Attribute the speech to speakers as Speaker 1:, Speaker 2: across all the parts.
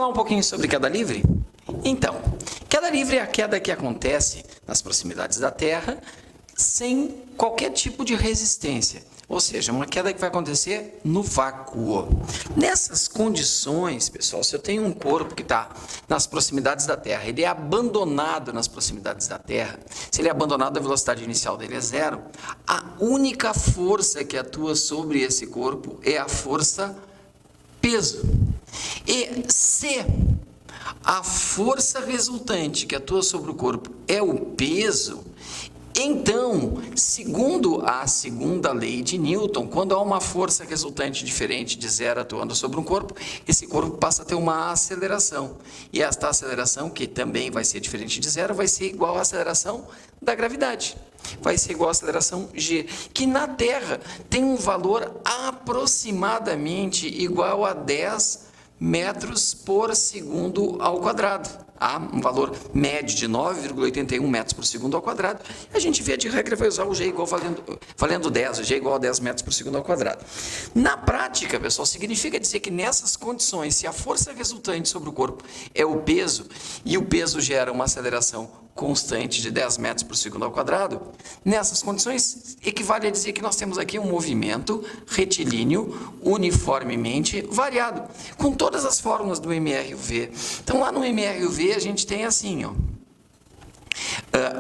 Speaker 1: falar um pouquinho sobre queda livre? Então, queda livre é a queda que acontece nas proximidades da Terra sem qualquer tipo de resistência, ou seja, uma queda que vai acontecer no vácuo. Nessas condições, pessoal, se eu tenho um corpo que está nas proximidades da Terra, ele é abandonado nas proximidades da Terra, se ele é abandonado, a velocidade inicial dele é zero, a única força que atua sobre esse corpo é a força peso. E se a força resultante que atua sobre o corpo é o peso, então, segundo a segunda lei de Newton, quando há uma força resultante diferente de zero atuando sobre um corpo, esse corpo passa a ter uma aceleração. E esta aceleração, que também vai ser diferente de zero, vai ser igual à aceleração da gravidade. Vai ser igual à aceleração g, que na Terra tem um valor aproximadamente igual a 10 metros por segundo ao quadrado. Há um valor médio de 9,81 metros por segundo ao quadrado. A gente, via de regra, vai usar o g igual valendo 10, o g igual a 10 metros por segundo ao quadrado. Na prática, pessoal, significa dizer que nessas condições, se a força resultante sobre o corpo é o peso, e o peso gera uma aceleração constante de 10 metros por segundo ao quadrado, nessas condições equivale a dizer que nós temos aqui um movimento retilíneo uniformemente variado, com todas as fórmulas do MRUV. Então, lá no MRUV, a gente tem assim, ó,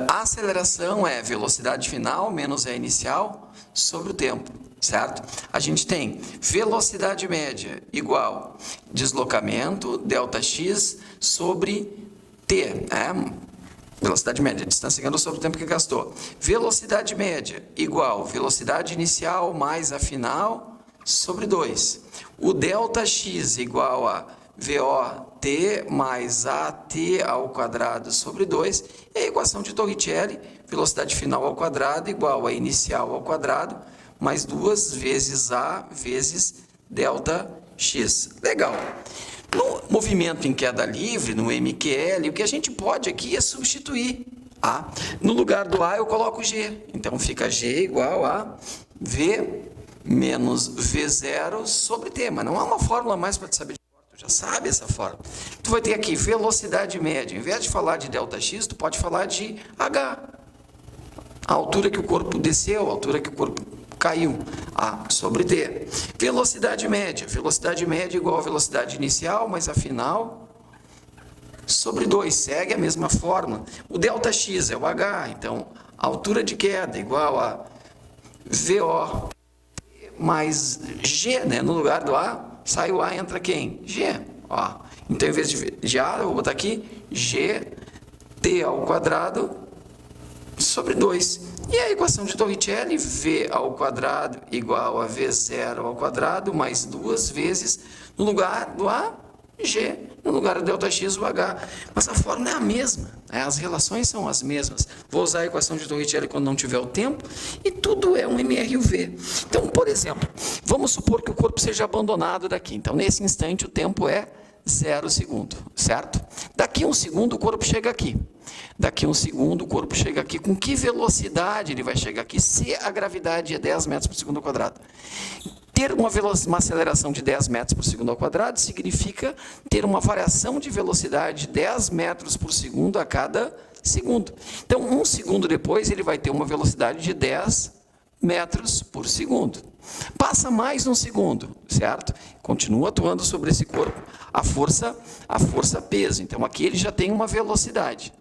Speaker 1: a aceleração é velocidade final menos a inicial sobre o tempo, certo? A gente tem velocidade média igual deslocamento, ΔX, sobre T, velocidade média, distância que andou sobre o tempo que gastou. Velocidade média igual velocidade inicial mais a final sobre 2. O ΔX igual a VOT mais AT ao quadrado sobre 2. E a equação de Torricelli, velocidade final ao quadrado igual a inicial ao quadrado mais 2 vezes A vezes ΔX. Legal. No movimento em queda livre, no MQL, o que a gente pode aqui é substituir A. No lugar do A, eu coloco G. Então, fica G igual a V menos V0 sobre T. Mas não há uma fórmula mais para te saber de cor, tu já sabe essa fórmula. Tu vai ter aqui velocidade média. Em vez de falar de ΔX, tu pode falar de H. A altura que o corpo desceu, a altura que o corpo caiu, A sobre T. Velocidade média igual a velocidade inicial, mais a final, sobre 2, segue a mesma fórmula. O ΔX é o H, então, a altura de queda igual a VO mais G, né? No lugar do A, sai o A, entra quem? G. Ó. Então, em vez de A, eu vou botar aqui GT ao quadrado sobre 2. E a equação de Torricelli, V ao quadrado igual a V0 ao quadrado, mais 2 vezes, no lugar do A, G, no lugar do ΔX, o H. Mas a fórmula é a mesma, né? As relações são as mesmas. Vou usar a equação de Torricelli quando não tiver o tempo, e tudo é um MRUV. Então, por exemplo, vamos supor que o corpo seja abandonado daqui. Então, nesse instante, o tempo é 0 segundo, certo? Daqui a 1 segundo, o corpo chega aqui. Daqui a 1 segundo, o corpo chega aqui. Com que velocidade ele vai chegar aqui, se a gravidade é 10 metros por segundo ao quadrado? Ter uma aceleração de 10 metros por segundo ao quadrado significa ter uma variação de velocidade de 10 metros por segundo a cada segundo. Então, 1 segundo depois, ele vai ter uma velocidade de 10 metros por segundo. Passa mais 1 segundo, certo? Continua atuando sobre esse corpo a força peso. Então, aqui ele já tem uma velocidade.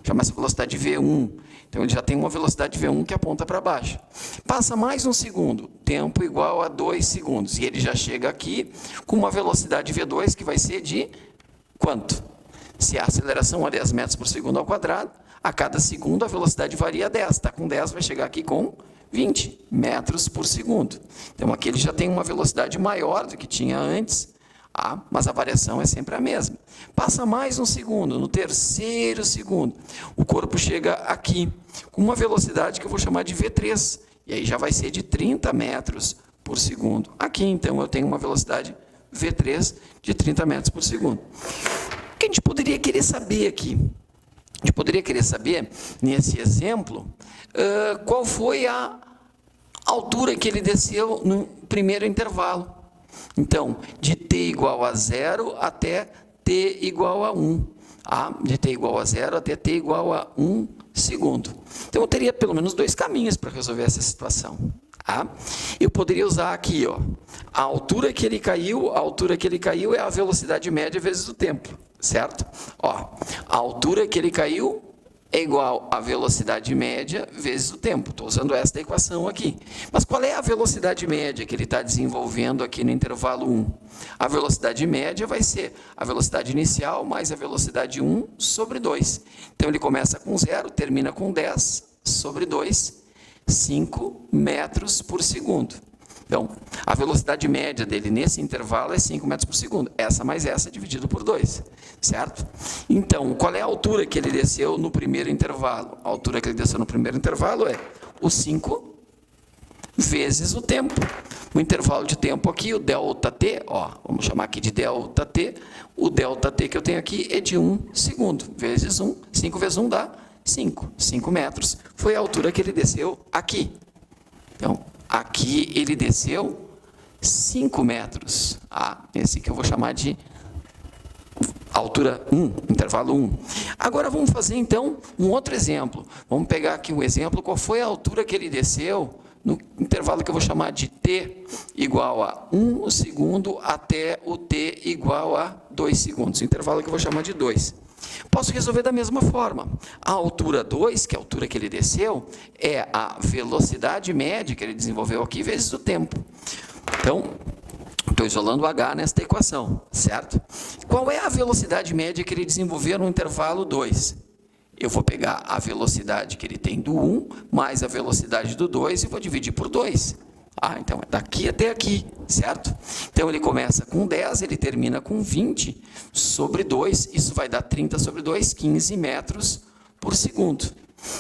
Speaker 1: Chama essa velocidade V1. Então, ele já tem uma velocidade V1 que aponta para baixo. Passa mais 1 segundo, tempo igual a 2 segundos. E ele já chega aqui com uma velocidade V2 que vai ser de quanto? Se a aceleração é 10 metros por segundo ao quadrado, a cada segundo a velocidade varia 10. Está com 10, vai chegar aqui com 20 metros por segundo. Então, aqui ele já tem uma velocidade maior do que tinha antes, mas a variação é sempre a mesma. Passa mais 1 segundo, no terceiro segundo, o corpo chega aqui, com uma velocidade que eu vou chamar de V3, e aí já vai ser de 30 metros por segundo. Aqui, então, eu tenho uma velocidade V3 de 30 metros por segundo. O que a gente poderia querer saber aqui? A gente poderia querer saber, nesse exemplo, qual foi a altura que ele desceu no primeiro intervalo. Então, de t igual a 0 até t t igual a 1. De t igual a 0 até t igual a 1 segundo. Então, eu teria pelo menos 2 caminhos para resolver essa situação. Eu poderia usar aqui, a altura que ele caiu é a velocidade média vezes o tempo, certo? A altura que ele caiu é igual à velocidade média vezes o tempo. Estou usando esta equação aqui. Mas qual é a velocidade média que ele está desenvolvendo aqui no intervalo 1? A velocidade média vai ser a velocidade inicial mais a velocidade 1 sobre 2. Então, ele começa com 0, termina com 10 sobre 2, 5 metros por segundo. Então, a velocidade média dele nesse intervalo é 5 metros por segundo. Essa mais essa dividido por 2, certo? Então, qual é a altura que ele desceu no primeiro intervalo? A altura que ele desceu no primeiro intervalo é o 5 vezes o tempo. O intervalo de tempo aqui, o ΔT, vamos chamar aqui de ΔT. O ΔT que eu tenho aqui é de 1 segundo, vezes 1. 5 vezes 1 dá 5. 5 metros foi a altura que ele desceu aqui. Então, aqui ele desceu 5 metros. Esse que eu vou chamar de altura 1, intervalo 1. Agora vamos fazer então um outro exemplo. Vamos pegar aqui um exemplo. Qual foi a altura que ele desceu no intervalo que eu vou chamar de t igual a 1 segundo até o t igual a 2 segundos. Intervalo que eu vou chamar de 2. Posso resolver da mesma forma. A altura 2, que é a altura que ele desceu, é a velocidade média que ele desenvolveu aqui vezes o tempo. Então, estou isolando o h nesta equação, certo? Qual é a velocidade média que ele desenvolveu no intervalo 2? Eu vou pegar a velocidade que ele tem do 1 mais a velocidade do 2 e vou dividir por 2. Então, é daqui até aqui, certo? Então, ele começa com 10, ele termina com 20 sobre 2, isso vai dar 30 sobre 2, 15 metros por segundo.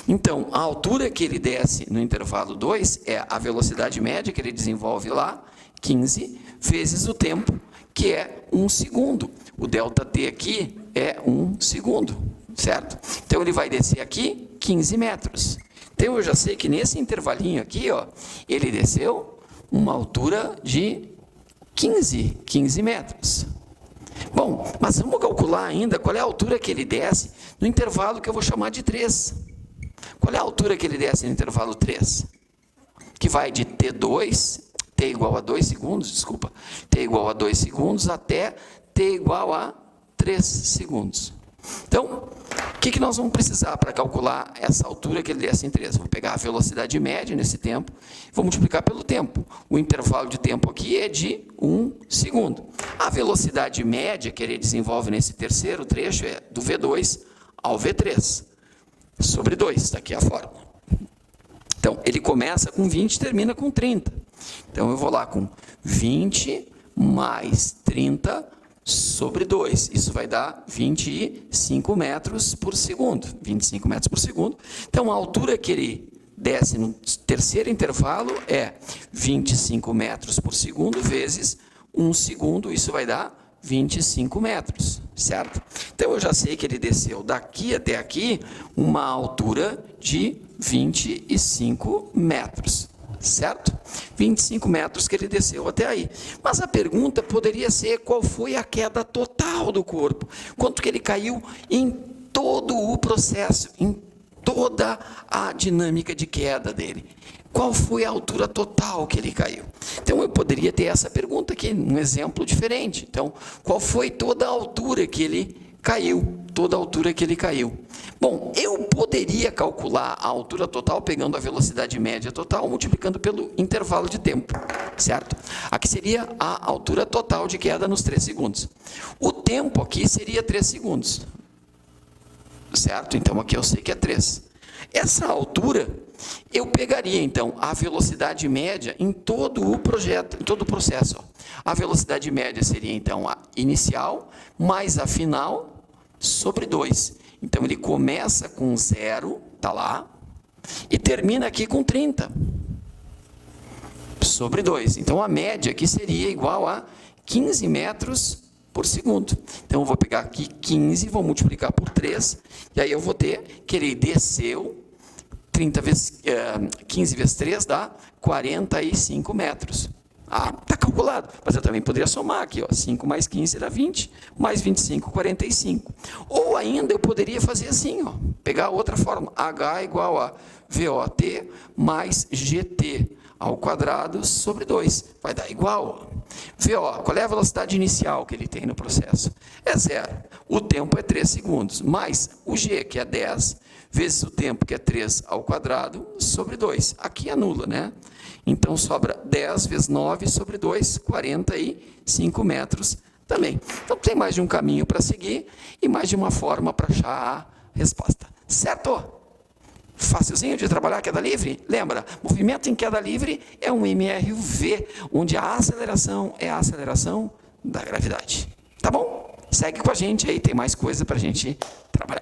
Speaker 1: Então, a altura que ele desce no intervalo 2 é a velocidade média que ele desenvolve lá, 15, vezes o tempo, que é 1 segundo. O ΔT aqui é 1 segundo, certo? Então, ele vai descer aqui 15 metros. Então, eu já sei que nesse intervalinho aqui, ele desceu uma altura de 15 metros. Bom, mas vamos calcular ainda qual é a altura que ele desce no intervalo que eu vou chamar de 3. Qual é a altura que ele desce no intervalo 3? Que vai de t igual a 2 segundos, desculpa, t igual a 2 segundos até t igual a 3 segundos. Então, o que nós vamos precisar para calcular essa altura que ele desce em 3? Vou pegar a velocidade média nesse tempo, vou multiplicar pelo tempo. O intervalo de tempo aqui é de 1 segundo. A velocidade média que ele desenvolve nesse terceiro trecho é do V2 ao V3, sobre 2, está aqui a fórmula. Então, ele começa com 20 e termina com 30. Então, eu vou lá com 20 mais 30 sobre 2. Isso vai dar 25 metros por segundo. 25 metros por segundo. Então, a altura que ele desce no terceiro intervalo é 25 metros por segundo vezes 1 segundo. Isso vai dar 25 metros, certo? Então, eu já sei que ele desceu daqui até aqui uma altura de 25 metros. Certo? 25 metros que ele desceu até aí. Mas a pergunta poderia ser qual foi a queda total do corpo. Quanto que ele caiu em todo o processo, em toda a dinâmica de queda dele. Qual foi a altura total que ele caiu? Então, eu poderia ter essa pergunta aqui, um exemplo diferente. Então, qual foi toda a altura que ele caiu? Toda a altura que ele caiu. Bom, eu poderia calcular a altura total pegando a velocidade média total, multiplicando pelo intervalo de tempo, certo? Aqui seria a altura total de queda nos 3 segundos. O tempo aqui seria 3 segundos, certo? Então, aqui eu sei que é 3. Essa altura, eu pegaria, então, a velocidade média em todo o projeto, em todo o processo. A velocidade média seria, então, a inicial mais a final sobre 2. Então, ele começa com 0, está lá, e termina aqui com 30 sobre 2. Então, a média aqui seria igual a 15 metros por segundo. Então, eu vou pegar aqui 15, vou multiplicar por 3, e aí eu vou ter que ele desceu 15 vezes 3 dá 45 metros. Ah, está calculado. Mas eu também poderia somar aqui, ó, 5 mais 15 dá 20, mais 25, 45. Ou ainda eu poderia fazer assim, ó, pegar outra forma, H igual a VOT mais GT ao quadrado sobre 2. Vai dar igual. VO, qual é a velocidade inicial que ele tem no processo? É 0. O tempo é 3 segundos, mais o G, que é 10, vezes o tempo, que é 3 ao quadrado, sobre 2. Aqui anula, né? Então, sobra 10 vezes 9 sobre 2, 45 metros também. Então, tem mais de um caminho para seguir e mais de uma forma para achar a resposta. Certo? Facilzinho de trabalhar queda livre? Lembra, movimento em queda livre é um MRV, onde a aceleração é a aceleração da gravidade. Tá bom? Segue com a gente aí, tem mais coisa para a gente trabalhar.